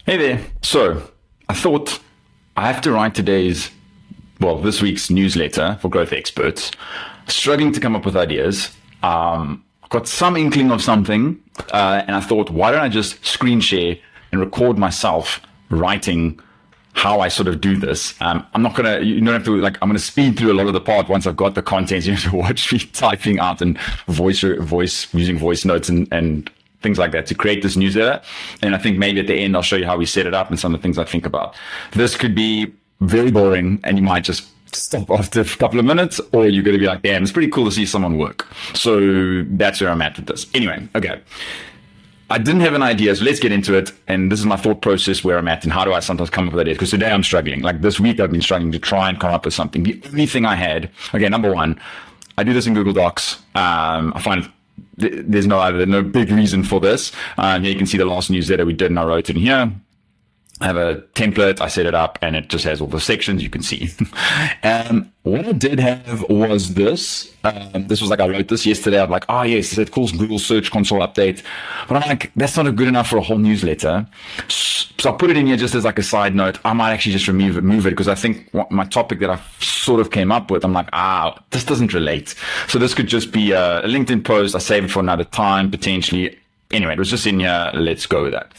Hey there. So, I thought I have to write this week's newsletter for growth experts. Struggling to come up with ideas. Got some inkling of something, and I thought, why don't I just screen share and record myself writing how I sort of do this. I'm not gonna, you don't have to I'm gonna speed through a lot of the part once I've got the content. You have to watch me typing out and using voice notes and things like that to create this newsletter. And I think maybe at the end, I'll show you how we set it up and some of the things I think about. This could be very boring and you might just stop after a couple of minutes, or you're going to be like, damn, it's pretty cool to see someone work. So that's where I'm at with this. Anyway, okay. I didn't have an idea, so let's get into it. And this is my thought process where I'm at and how do I sometimes come up with ideas. Because today I'm struggling. Like this week, I've been struggling to try and come up with something. The only thing I had, okay, number one, I do this in Google Docs. I find there's no big reason for this. Here you can see the last newsletter we did, and I wrote it in here. I have a template, I set it up, and it just has all the sections you can see. What I did have was this. This was I wrote this yesterday. I'm like, oh yes, it calls Google Search Console update. But I'm like, that's not good enough for a whole newsletter. So I put it in here just as a side note. I might actually just move it because I think my topic that I sort of came up with, I'm like, this doesn't relate. So this could just be a LinkedIn post. I save it for another time, potentially. Anyway, it was just in here. Let's go with that.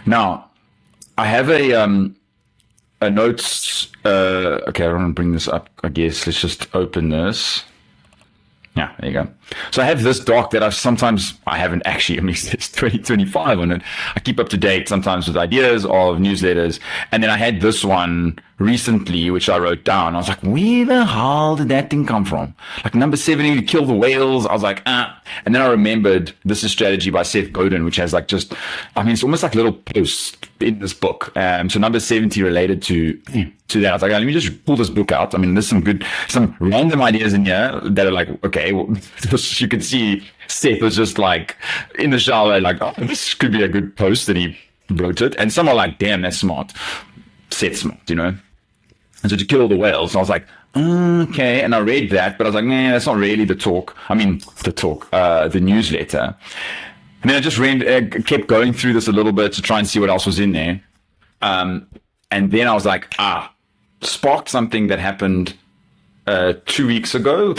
Now, I have a notes. Okay, I want to bring this up. I guess let's just open this. Yeah, there you go. So I have this doc that I haven't actually, I mean, it's 2025 on it. I keep up to date sometimes with ideas of newsletters. And then I had this one recently, which I wrote down. I was like, where the hell did that thing come from? Like number 70, to kill the whales. I was like, And then I remembered This is Strategy by Seth Godin, which has it's almost like little posts in this book. So number 70 related to that. I was like, let me just pull this book out. I mean, there's some random ideas in here that are like, okay, well, you can see Seth was just in the shower, this could be a good post, and he wrote it. And some are like, damn, that's smart. Seth's smart, And so to kill all the whales, I was like, okay. And I read that, but I was like, nah, that's not really the newsletter. And then I just kept going through this a little bit to try and see what else was in there. And then I was like, sparked something that happened 3 weeks ago.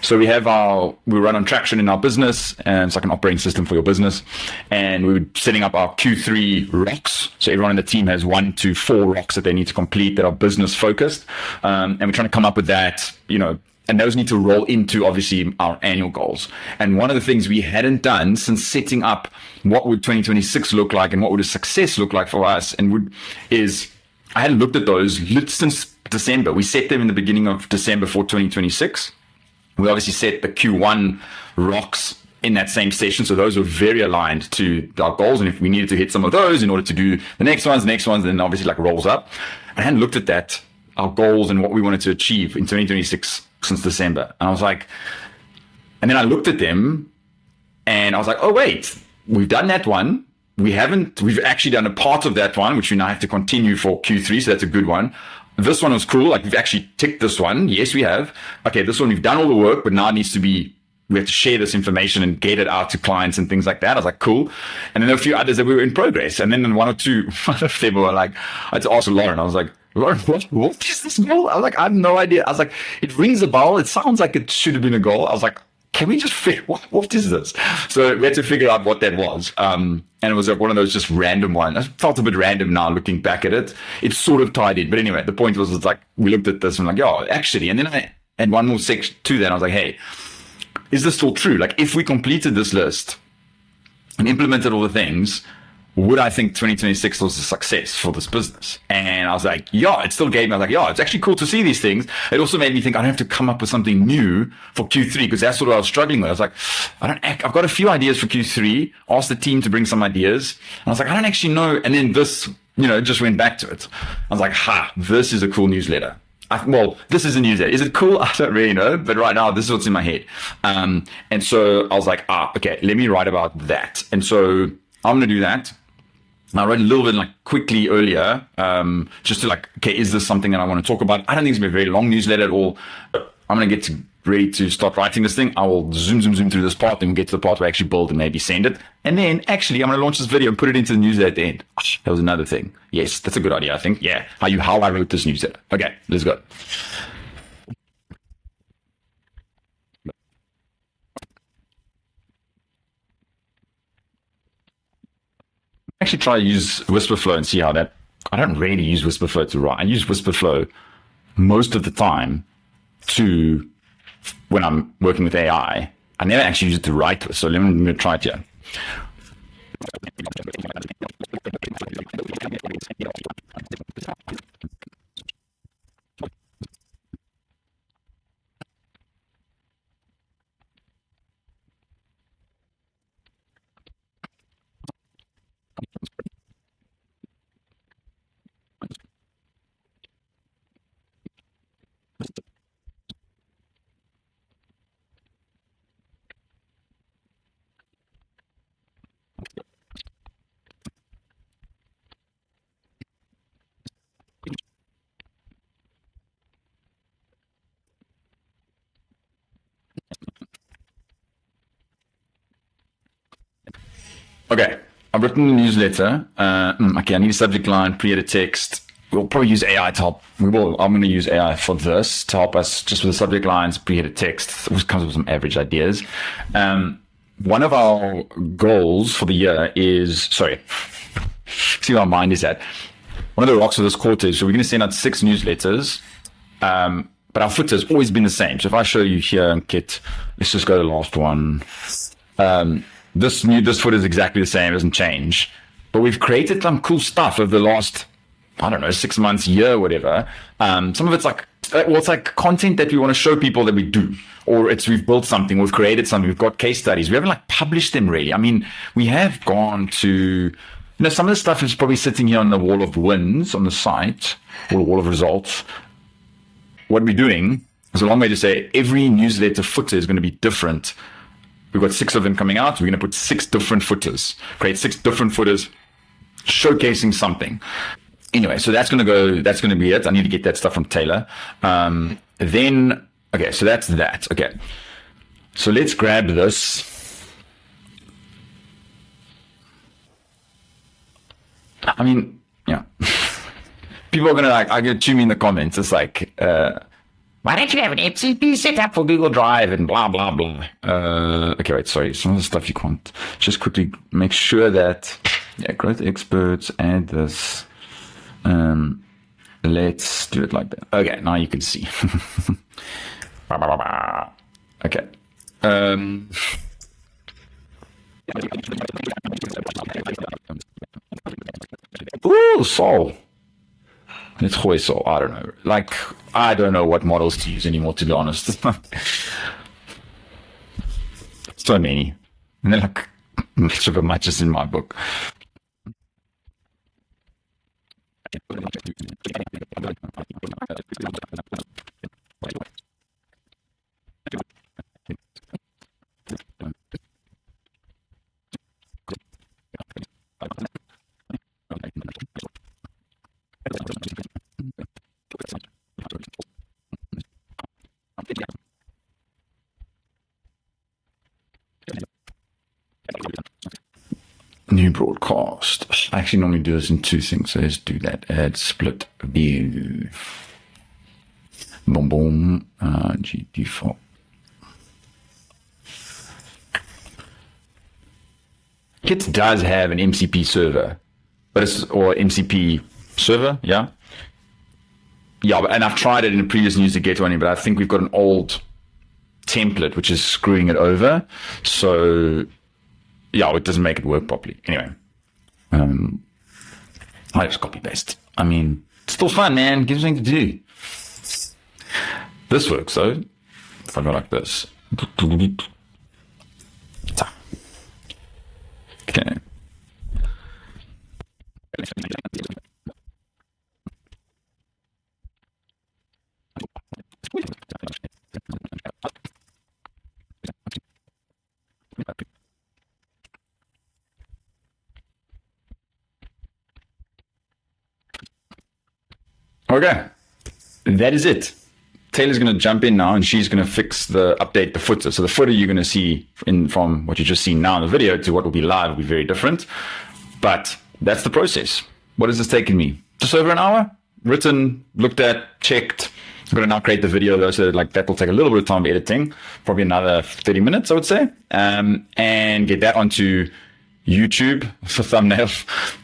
So we run on Traction in our business, and it's like an operating system for your business. And we were setting up our Q3 rocks. So everyone in the team has 1 to 4 rocks that they need to complete that are business focused. And we're trying to come up with that, and those need to roll into obviously our annual goals. And one of the things we hadn't done since setting up what would 2026 look like and what would a success look like for us is I hadn't looked at those since December. We set them in the beginning of December for 2026. We obviously set the Q1 rocks in that same session. So those were very aligned to our goals. And if we needed to hit some of those in order to do the next ones, then obviously rolls up. I hadn't looked at that, our goals and what we wanted to achieve in 2026 since December. And I was like, and then I looked at them and I was like, oh, wait, we've done that one. We've actually done a part of that one, which we now have to continue for Q3. So that's a good one. This one was cool. We've actually ticked this one. Yes, we have. Okay, this one, we've done all the work, but now it needs to we have to share this information and get it out to clients and things like that. I was like, cool. And then there were a few others that we were in progress. And then one of them were I had to ask Lauren. I was like, Lauren, what is this goal? I was like, I have no idea. I was like, it rings a bell. It sounds like it should have been a goal. I was like, can we just figure what is this? So we had to figure out what that was. And it was one of those just random ones. I felt a bit random now looking back at it. It's sort of tied in. But anyway, the point was, we looked at this and actually, and then I had one more section to that. I was like, hey, is this still true? If we completed this list and implemented all the things, would I think 2026 was a success for this business? And I was like, yeah, it still gave me, it's actually cool to see these things. It also made me think I don't have to come up with something new for Q3, because that's what I was struggling with. I was like, I've got a few ideas for Q3, asked the team to bring some ideas. And I was like, I don't actually know. And then this, just went back to it. I was like, this is a cool newsletter. This is a newsletter. Is it cool? I don't really know. But right now, this is what's in my head. And so I was like, okay, let me write about that. And so I'm going to do that. I wrote a little bit quickly earlier, just to okay, is this something that I want to talk about? I don't think it's going to be a very long newsletter at all. I'm going to get to ready to start writing this thing, I will zoom through this part and get to the part where I actually build and maybe send it. And then actually I'm going to launch this video and put it into the newsletter at the end. That was another thing. Yes, that's a good idea, I think. Yeah, how I wrote this newsletter. Okay, let's go. Actually try to use Wispr Flow and see how that. I don't really use Wispr Flow to write. I use Wispr Flow most of the time to when I'm working with AI. I never actually use it to write with, so let me try it here. Okay, I've written the newsletter. Okay, I need a subject line, pre-edit text. We'll probably use AI to help. I'm going to use AI for this to help us just with the subject lines, pre-edit text, which comes with some average ideas. One of our goals for the year is, see where our mind is at. One of the rocks of this quarter is, so we're going to send out 6 newsletters. But our footer has always been the same. So if I show you here, Kit, let's just go to the last one. This footer is exactly the same, it doesn't change. But we've created some cool stuff over the last, 6 months, year, whatever. Some of it's it's like content that we want to show people that we do, or we've built something, we've created something, we've got case studies. We haven't published them really. I mean, we have gone to, some of the stuff is probably sitting here on the wall of wins on the site, or the wall of results. What we're doing is a long way to say every newsletter footer is going to be different. We've got 6 of them coming out. We're going to put 6 different footers, create 6 different footers, showcasing something. Anyway, so that's going to be it. I need to get that stuff from Taylor. Okay, so that's that. Okay. So let's grab this. I mean, yeah. People are going to I get to me in the comments. It's why don't you have an MCP set up for Google Drive and blah, blah, blah. Okay, wait, sorry. Some of the stuff you can't. Just quickly make sure that, growth experts, add this. Let's do it like that. Okay, now you can see. Okay. Ooh, Sol. Let's gooi Sol. I don't know. I don't know what models to use anymore, to be honest. So many. And they're much of a matches in my book. New broadcast. I actually normally do this in 2 things. So let's do that. Add split view. Boom, boom. G default. Kit does have an MCP server, or MCP server, yeah. Yeah, and I've tried it in a previous news to get one, but I think we've got an old template which is screwing it over. So yeah, it doesn't make it work properly. Anyway, I just copy paste. I mean, it's still fun, man. Gives something to do. This works though. If I go like this. Okay. Okay, that is it. Taylor's going to jump in now and she's going to update the footer. So the footer you're going to see from what you just seen now in the video to what will be live will be very different. But that's the process. What has this taken me? Just over an hour? Written, looked at, checked. I'm going to now create the video though, so that will take a little bit of time editing, probably another 30 minutes, I would say, and get that onto YouTube for thumbnail,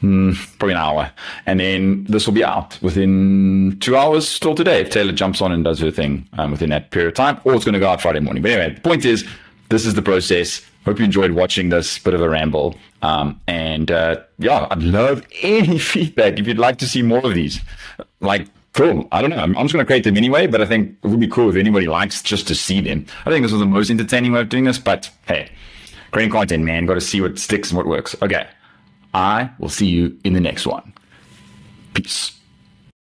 probably an hour. And then this will be out within 2 hours still today if Taylor jumps on and does her thing within that period of time, or it's going to go out Friday morning. But anyway, the point is, this is the process. Hope you enjoyed watching this bit of a ramble. Yeah, I'd love any feedback if you'd like to see more of these. Cool. I don't know. I'm just going to create them anyway, but I think it would be cool if anybody likes just to see them. I think this was the most entertaining way of doing this, but hey, creating content, man. Got to see what sticks and what works. Okay. I will see you in the next one. Peace.